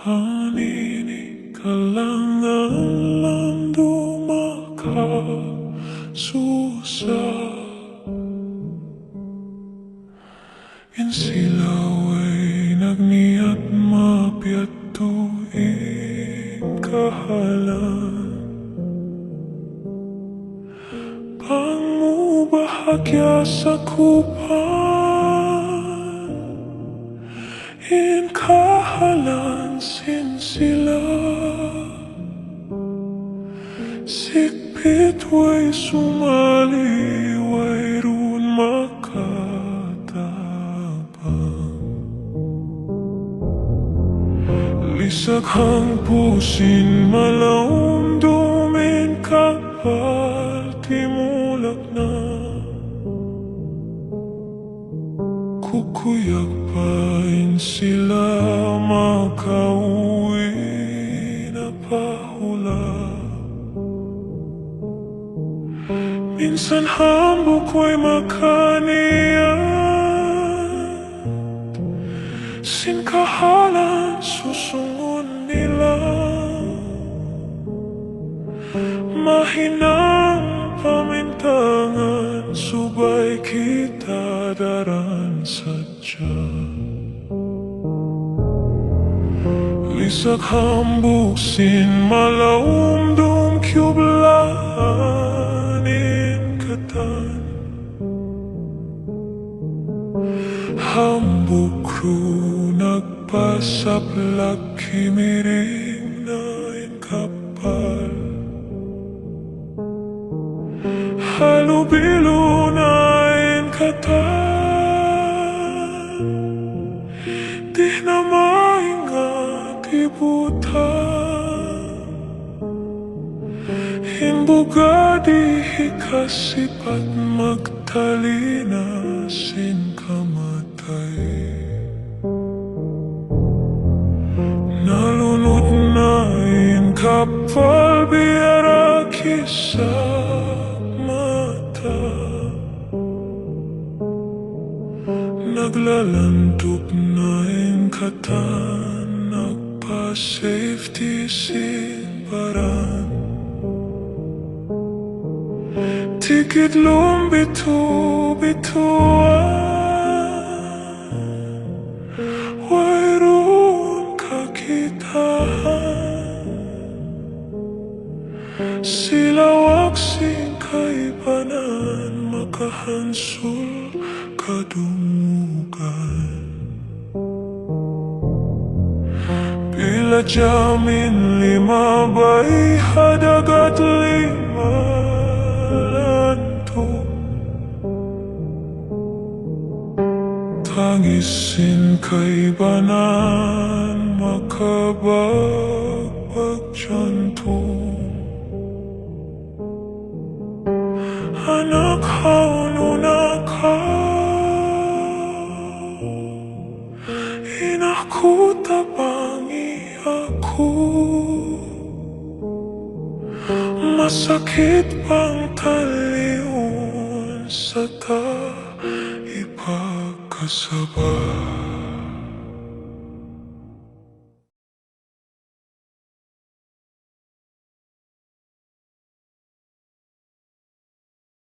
Anini kalangan lang dumakasusa in silaw ay nagniat mapiyat tuwing kahalan pangubahagya sa kupan in kahalan sin sila sikpit way sumali way run makatabang lisag hang pusin malaong dumin Kappal timulak na kukuyak pain sila makauwi na pahula minsan hambok ko'y makaniyan sinkahalan susungon nila mahinang pamintangan subay kita daran sadya lisak hambuk sin malaumdum kyublanin katan hambuk kru nagpasaplak kimiring na in Kappal halubilo na in katan di na maingat ibutan himbuga di hikasipat magtalina sin kamatay nalunod na in Kappal biara kisah mata naglalantok na in katan nagpa-safety sin paran tikit lumbito-bituan wayroon kakitahan silawak sin kaibanan makahansul kadungugan bila jamin lima bay hadagat lima lanto tangisin kaibanan makabagbag jantung anak haununakaw inaku tabangi aku masakit pang taliun sa ta ipagkasabay